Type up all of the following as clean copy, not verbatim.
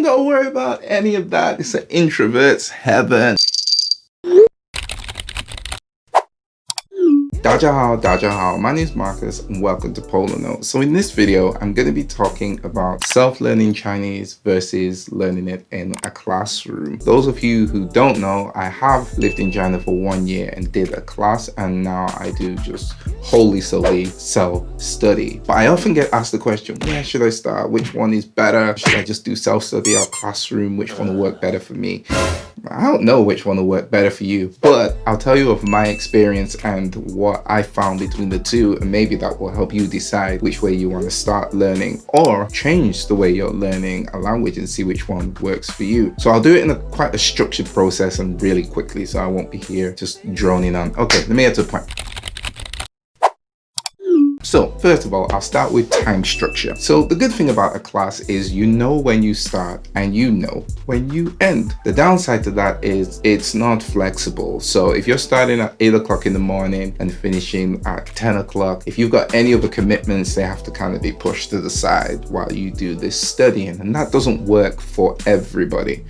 ain't gotta worry about any of that. It's an introvert's heaven. 大家好, my name is Marcus and welcome to PoloNotes. So in this video, I'm going to be talking about self-learning Chinese versus learning it in a classroom. Those of you who don't know, I have lived in China for 1 year and did a class, and now I do just solely self-study. But I often get asked the question, where should I start? Which one is better? Should I just do self-study or classroom? Which one will work better for me? I don't know which one will work better for you, but I'll tell you of my experience and what I found between the two, and maybe that will help you decide which way you want to start learning or change the way you're learning a language and see which one works for you. So I'll do it in quite a structured process and really quickly, so I won't be here just droning on. Okay, let me get to the point. So first of all, I'll start with time structure. So the good thing about a class is you know when you start and you know when you end. The downside to that is it's not flexible. So if you're starting at 8 o'clock in the morning and finishing at 10 o'clock, if you've got any other commitments, they have to kind of be pushed to the side while you do this studying. And that doesn't work for everybody.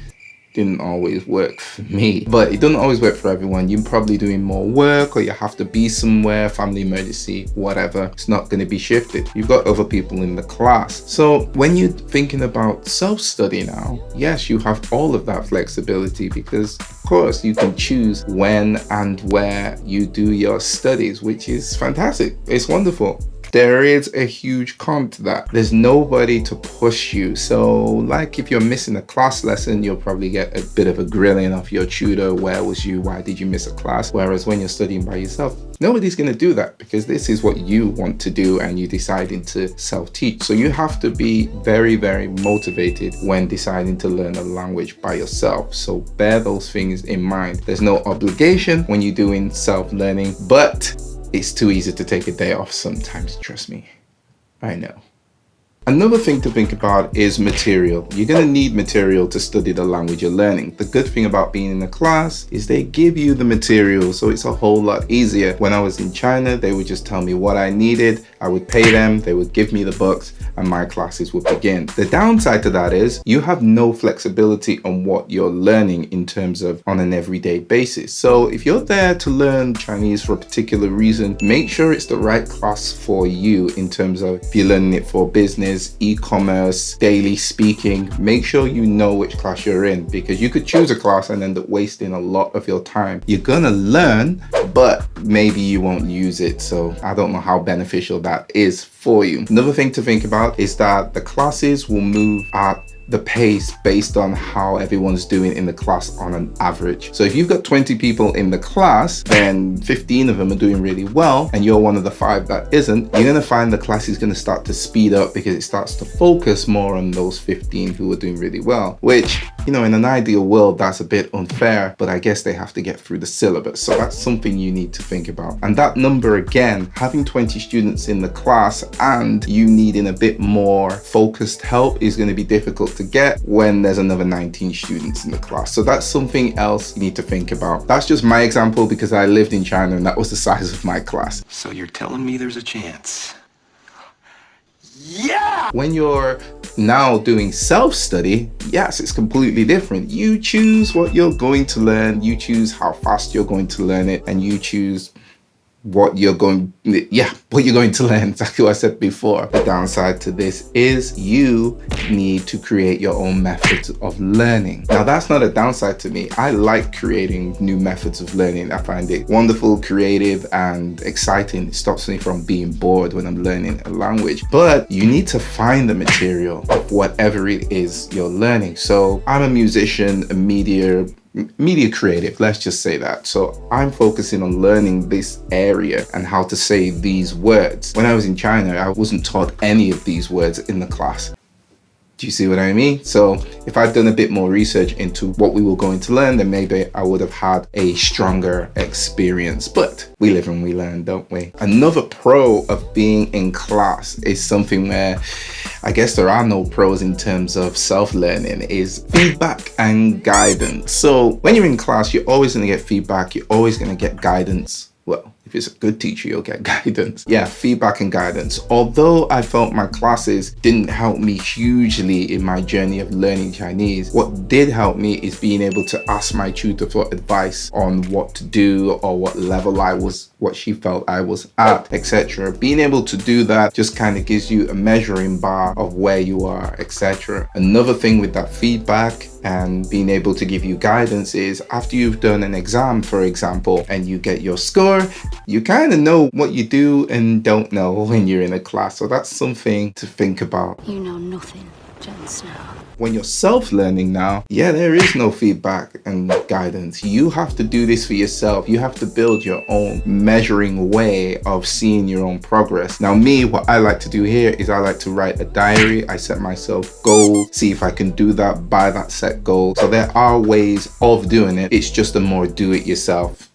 Didn't always work for me, but it doesn't always work for everyone. You're probably doing more work, or you have to be somewhere, family emergency, whatever. It's not going to be shifted. You've got other people in the class. So when you're thinking about self-study now, yes, you have all of that flexibility because of course you can choose when and where you do your studies, which is fantastic. It's wonderful. There is a huge con to that. There's nobody to push you. So like if you're missing a class lesson, you'll probably get a bit of a grilling of your tutor. Where was you? Why did you miss a class? Whereas when you're studying by yourself, nobody's going to do that because this is what you want to do and you're deciding to self-teach. So you have to be very, very motivated when deciding to learn a language by yourself. So bear those things in mind. There's no obligation when you're doing self-learning, but it's too easy to take a day off sometimes, trust me. I know. Another thing to think about is material. You're going to need material to study the language you're learning. The good thing about being in a class is they give you the material, so it's a whole lot easier. When I was in China, they would just tell me what I needed. I would pay them, they would give me the books, and my classes would begin. The downside to that is you have no flexibility on what you're learning in terms of on an everyday basis. So if you're there to learn Chinese for a particular reason, make sure it's the right class for you in terms of if you're learning it for business, e-commerce, daily speaking. Make sure you know which class you're in, because you could choose a class and end up wasting a lot of your time. You're gonna learn, but maybe you won't use it. So I don't know how beneficial that is for you. Another thing to think about is that the classes will move at the pace based on how everyone's doing in the class on an average. So if you've got 20 people in the class, then 15 of them are doing really well and you're one of the 5 that isn't, you're going to find the class is going to start to speed up because it starts to focus more on those 15 who are doing really well, which, you know, in an ideal world, that's a bit unfair, but I guess they have to get through the syllabus. So that's something you need to think about. And that number again, having 20 students in the class and you needing a bit more focused help is going to be difficult to get when there's another 19 students in the class. So that's something else you need to think about. That's just my example because I lived in China and that was the size of my class. So you're telling me there's a chance? Yeah! When you're now doing self-study, yes, it's completely different. You choose what you're going to learn, you choose how fast you're going to learn it, and you choose what you're going to learn. Exactly what I said before. The downside to this is you need to create your own methods of learning. Now that's not a downside to me. I like creating new methods of learning. I find it wonderful, creative, and exciting. It stops me from being bored when I'm learning a language. But you need to find the material of whatever it is you're learning. So I'm a musician, a media creative, let's just say that. So I'm focusing on learning this area and how to say these words. When I was in China, I wasn't taught any of these words in the class. Do you see what I mean? So if I'd done a bit more research into what we were going to learn, then maybe I would have had a stronger experience. But we live and we learn, don't we? Another pro of being in class is something where I guess there are no pros in terms of self-learning, is feedback and guidance. So when you're in class, you're always going to get feedback. You're always going to get guidance. Well, if if it's a good teacher, you'll get guidance. Yeah, feedback and guidance. Although I felt my classes didn't help me hugely in my journey of learning Chinese, what did help me is being able to ask my tutor for advice on what to do or what level I was, what she felt I was at, etc. Being able to do that just kind of gives you a measuring bar of where you are, etc. Another thing with that feedback and being able to give you guidance is after you've done an exam, for example, and you get your score, you kind of know what you do and don't know when you're in a class. So that's something to think about. You know nothing, Jon Snow. When you're self-learning now, yeah, there is no feedback and guidance. You have to do this for yourself. You have to build your own measuring way of seeing your own progress. Now me, what I like to do here is I like to write a diary. I set myself goals, see if I can do that by that set goal. So there are ways of doing it. It's just a more do-it-yourself.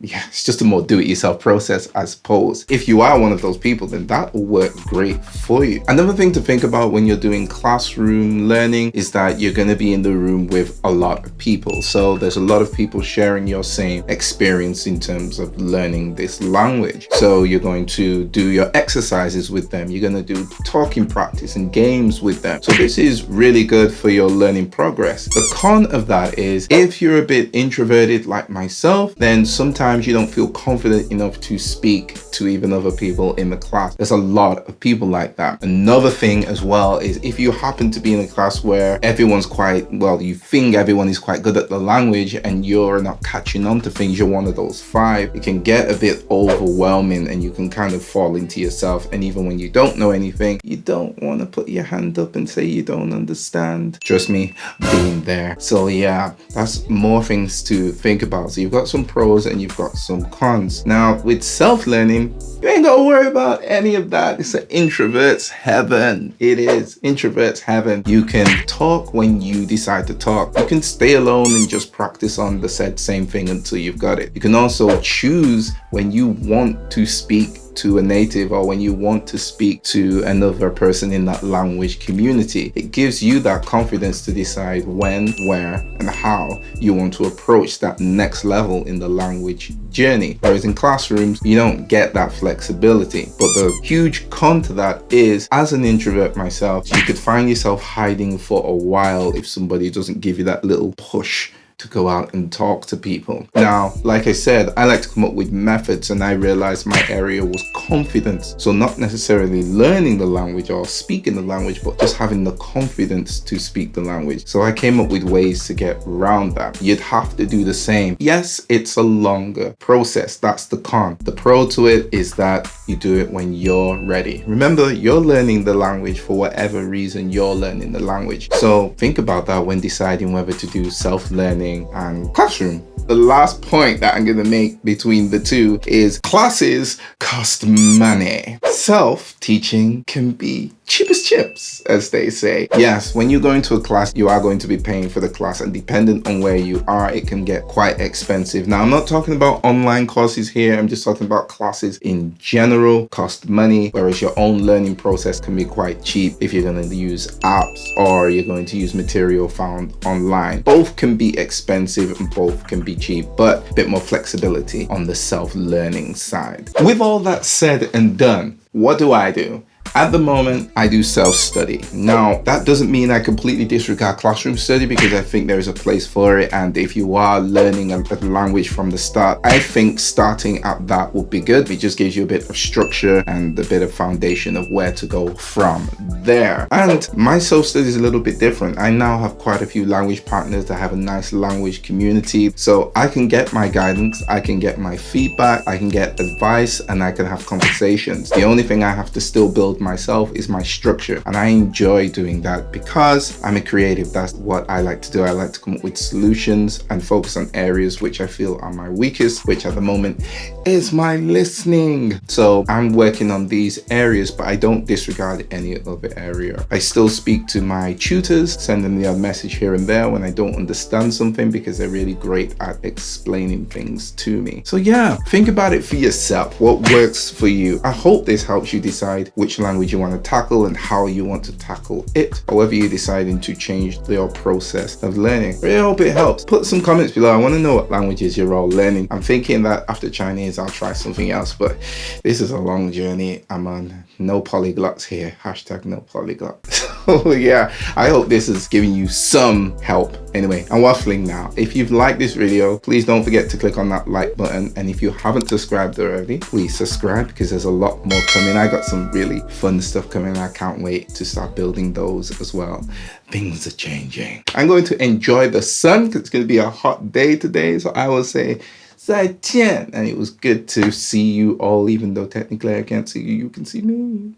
Yeah, it's just a more do-it-yourself process, I suppose. If you are one of those people, then that will work great for you. Another thing to think about when you're doing classroom learning is that you're going to be in the room with a lot of people. So there's a lot of people sharing your same experience in terms of learning this language. So you're going to do your exercises with them. You're going to do talking practice and games with them. So this is really good for your learning progress. The con of that is if you're a bit introverted like myself, then sometimes you don't feel confident enough to speak to even other people in the class. There's a lot of people like that. Another thing as well is if you happen to be in a class where everyone's quite, well, you think everyone is quite good at the language and you're not catching on to things, you're one of those 5, it can get a bit overwhelming and you can kind of fall into yourself. And even when you don't know anything, you don't want to put your hand up and say you don't understand. Trust me, being there. So yeah, that's more things to think about. So you've got some pros and you've got some cons. Now with self-learning, you ain't gotta worry about any of that. It's an introvert's heaven. It is introvert's heaven. You can talk when you decide to talk. You can stay alone and just practice on the said same thing until you've got it. You can also choose when you want to speak to a native or when you want to speak to another person in that language community. It gives you that confidence to decide when, where, and how you want to approach that next level in the language journey. Whereas in classrooms, you don't get that flexibility. But the huge con to that is, as an introvert myself, you could find yourself hiding for a while if somebody doesn't give you that little push to go out and talk to people. Now, like I said, I like to come up with methods, and I realized my area was confidence. So not necessarily learning the language or speaking the language, but just having the confidence to speak the language. So I came up with ways to get around that. You'd have to do the same. Yes, it's a longer process. That's the con. The pro to it is that you do it when you're ready. Remember, you're learning the language for whatever reason you're learning the language. So think about that when deciding whether to do self-learning and classroom. The last point that I'm going to make between the two is classes cost money. Self-teaching can be cheap as chips, as they say. Yes, when you go into a class, you are going to be paying for the class, and depending on where you are, it can get quite expensive. Now, I'm not talking about online courses here. I'm just talking about classes in general cost money, whereas your own learning process can be quite cheap if you're going to use apps or you're going to use material found online. Both can be expensive and both can be cheap, but a bit more flexibility on the self-learning side. With all that said and done, what do I do? At the moment, I do self-study. Now, that doesn't mean I completely disregard classroom study, because I think there is a place for it. And if you are learning a language from the start, I think starting at that would be good. It just gives you a bit of structure and a bit of foundation of where to go from there. And my self-study is a little bit different. I now have quite a few language partners that have a nice language community. So I can get my guidance, I can get my feedback, I can get advice, and I can have conversations. The only thing I have to still build myself is my structure, and I enjoy doing that because I'm a creative. That's what I like to do. I like to come up with solutions and focus on areas which I feel are my weakest, which at the moment is my listening. So I'm working on these areas, but I don't disregard any other area. I still speak to my tutors, send them the odd message here and there when I don't understand something, because they're really great at explaining things to me. So yeah, think about it for yourself. What works for you? I hope this helps you decide which language you want to tackle and how you want to tackle it, or whether you're deciding to change your process of learning. I really hope it helps. Put some comments below. I want to know what languages you're all learning. I'm thinking that after Chinese, I'll try something else, but this is a long journey. I'm on no polyglots here. Hashtag no polyglot. So yeah, I hope this is giving you some help. Anyway, I'm waffling now. If you've liked this video, please don't forget to click on that like button. And if you haven't subscribed already, please subscribe, because there's a lot more coming. I got some really fun stuff coming. I can't wait to start building those as well. Things are changing. I'm going to enjoy the sun because it's going to be a hot day today. So I will say 再见. And it was good to see you all, even though technically I can't see you. You can see me.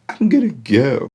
I'm gonna go.